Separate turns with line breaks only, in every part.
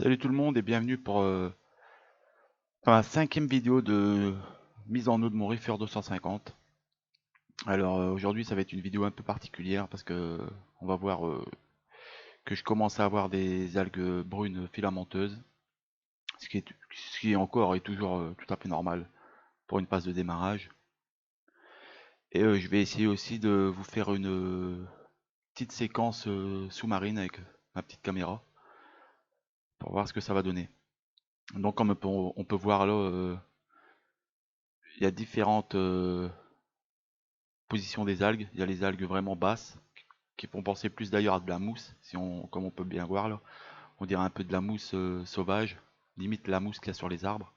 Salut tout le monde et bienvenue pour la cinquième vidéo de mise en eau de mon Reefer 250. Alors aujourd'hui ça va être une vidéo un peu particulière parce que on va voir que je commence à avoir des algues brunes filamenteuses, ce qui est encore et toujours tout à fait normal pour une phase de démarrage. Et je vais essayer aussi de vous faire une petite séquence sous-marine avec ma petite caméra pour voir ce que ça va donner. Donc comme on peut voir là, il y a différentes position des algues. Il y a les algues vraiment basses, qui font penser plus d'ailleurs à de la mousse, comme on peut bien voir là. On dirait un peu de la mousse sauvage, limite la mousse qu'il y a sur les arbres.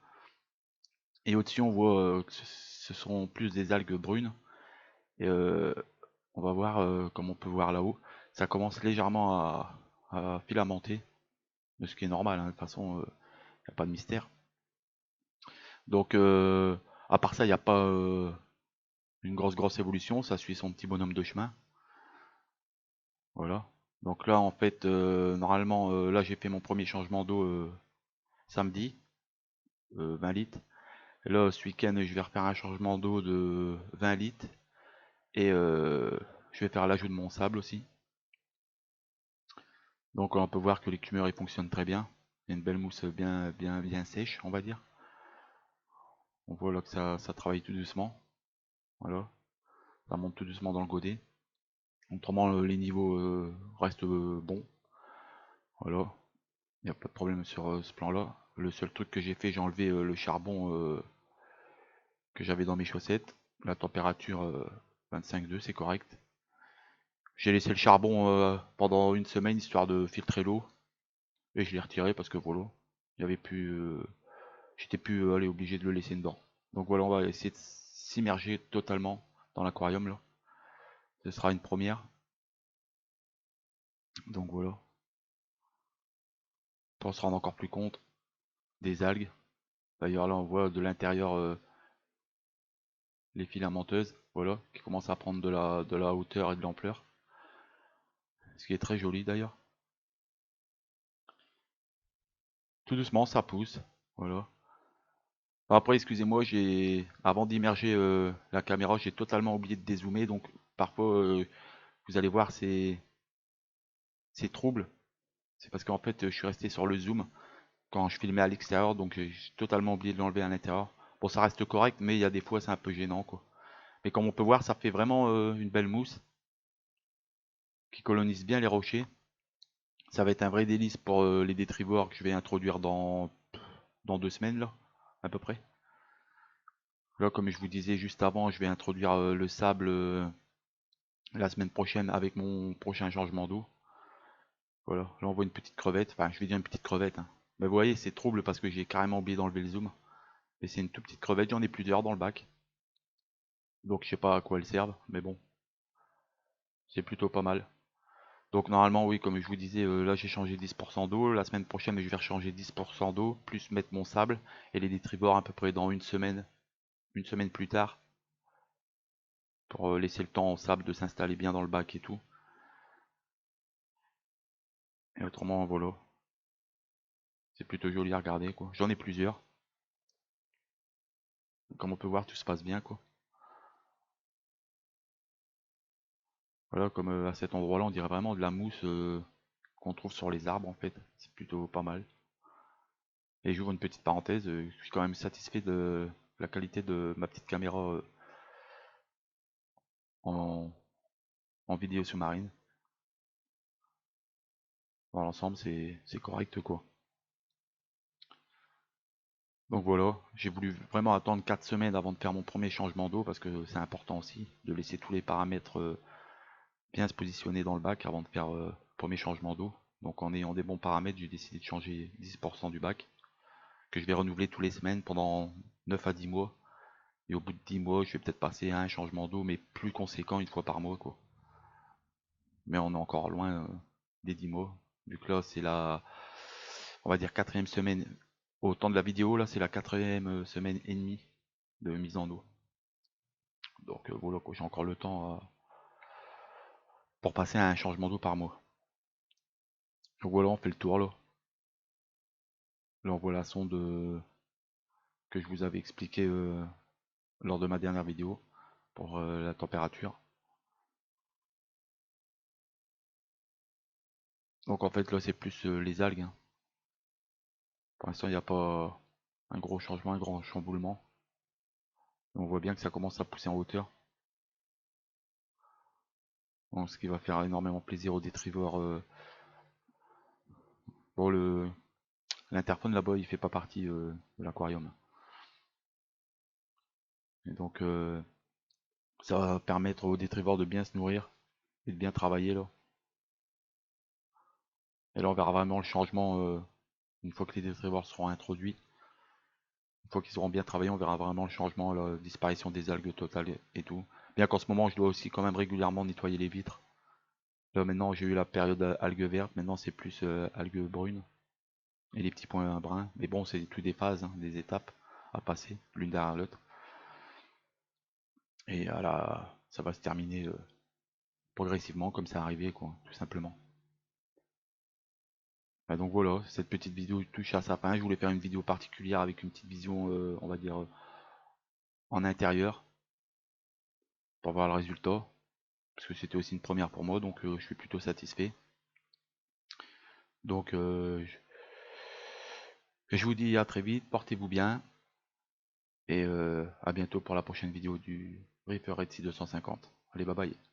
Et au-dessus, on voit que ce sont plus des algues brunes. Et on va voir, comme on peut voir là-haut, ça commence légèrement à filamenter, ce qui est normal, hein, de toute façon, il n'y a pas de mystère. Donc, à part ça, il n'y a pas une grosse évolution, ça suit son petit bonhomme de chemin. Voilà. Donc là, en fait, normalement, là, j'ai fait mon premier changement d'eau samedi, 20 litres. Et là, ce week-end, je vais refaire un changement d'eau de 20 litres. Et je vais faire l'ajout de mon sable aussi. Donc on peut voir que l'écumerie fonctionne très bien. Il y a une belle mousse bien sèche, on va dire. On voit là que ça travaille tout doucement. Voilà. Ça monte tout doucement dans le godet. Autrement, les niveaux restent bons. Voilà. Il n'y a pas de problème sur ce plan-là. Le seul truc que j'ai fait, j'ai enlevé le charbon que j'avais dans mes chaussettes. La température 25,2, c'est correct. J'ai laissé le charbon pendant une semaine histoire de filtrer l'eau. Et je l'ai retiré parce que voilà, il y avait plus, j'étais plus obligé de le laisser dedans. Donc voilà, on va essayer de s'immerger totalement dans l'aquarium là. Ce sera une première. Donc voilà, pour se rendre encore plus compte des algues. D'ailleurs là, on voit de l'intérieur les filamenteuses, voilà, qui commencent à prendre de la hauteur et de l'ampleur. Ce qui est très joli d'ailleurs. Tout doucement, ça pousse. Voilà. Après, excusez-moi, avant d'immerger la caméra, j'ai totalement oublié de dézoomer, donc parfois vous allez voir c'est trouble. C'est parce qu'en fait, je suis resté sur le zoom quand je filmais à l'extérieur, donc j'ai totalement oublié de l'enlever à l'intérieur. Bon, ça reste correct, mais il y a des fois c'est un peu gênant, quoi. Mais comme on peut voir, ça fait vraiment une belle mousse qui colonise bien les rochers. Ça va être un vrai délice pour les détrivores que je vais introduire dans 2 semaines là, à peu près. Là, comme je vous disais juste avant, je vais introduire le sable la semaine prochaine avec mon prochain changement d'eau. Voilà, là on voit une petite crevette, enfin je vais dire une petite crevette, hein. Mais vous voyez, c'est trouble parce que j'ai carrément oublié d'enlever le zoom. Et c'est une toute petite crevette, j'en ai plusieurs dans le bac. Donc je sais pas à quoi elles servent, mais bon, c'est plutôt pas mal. Donc normalement oui, comme je vous disais, là j'ai changé 10% d'eau, la semaine prochaine je vais rechanger 10% d'eau, plus mettre mon sable et les détrivores à peu près dans une semaine plus tard, pour laisser le temps au sable de s'installer bien dans le bac et tout. Et autrement voilà, c'est plutôt joli à regarder quoi. J'en ai plusieurs. Comme on peut voir, tout se passe bien quoi. Voilà, comme à cet endroit-là, on dirait vraiment de la mousse qu'on trouve sur les arbres en fait. C'est plutôt pas mal. Et j'ouvre une petite parenthèse, je suis quand même satisfait de la qualité de ma petite caméra en, en vidéo sous-marine. Dans l'ensemble, c'est correct quoi. Donc voilà, j'ai voulu vraiment attendre 4 semaines avant de faire mon premier changement d'eau parce que c'est important aussi de laisser tous les paramètres bien se positionner dans le bac avant de faire le premier changement d'eau. Donc en ayant des bons paramètres, j'ai décidé de changer 10% du bac que je vais renouveler tous les semaines pendant 9 à 10 mois. Et au bout de 10 mois, je vais peut-être passer à un changement d'eau, mais plus conséquent une fois par mois, quoi. Mais on est encore loin des 10 mois. Vu que là, c'est on va dire, quatrième semaine. Au temps de la vidéo, là, c'est la quatrième semaine et demie de mise en eau. Donc voilà, quoi, j'ai encore le temps pour passer à un changement d'eau par mois. Donc voilà, on fait le tour là. l'envoie la sonde que je vous avais expliqué lors de ma dernière vidéo pour la température. Donc en fait là c'est plus les algues, hein. Pour l'instant il n'y a pas un gros changement, un grand chamboulement. On voit bien que ça commence à pousser en hauteur. Donc, ce qui va faire énormément plaisir aux détrivores. Bon, l'interphone là-bas il fait pas partie de l'aquarium. Et donc ça va permettre aux détrivores de bien se nourrir et de bien travailler là. Et là on verra vraiment le changement une fois que les détrivores seront introduits. Une fois qu'ils auront bien travaillé, on verra vraiment le changement, la disparition des algues totale et tout. Bien qu'en ce moment je dois aussi quand même régulièrement nettoyer les vitres. Là maintenant j'ai eu la période algues vertes, maintenant c'est plus algues brunes et les petits points bruns. Mais bon, c'est tout des phases, hein, des étapes à passer l'une derrière l'autre. Et là, ça va se terminer progressivement comme c'est arrivé, quoi, tout simplement. Bah, donc voilà, cette petite vidéo touche à sa fin. Je voulais faire une vidéo particulière avec une petite vision, on va dire, en intérieur pour voir le résultat. Parce que c'était aussi une première pour moi, donc je suis plutôt satisfait. Donc je vous dis à très vite, portez-vous bien, et à bientôt pour la prochaine vidéo du Reaper Red 250. Allez, bye bye.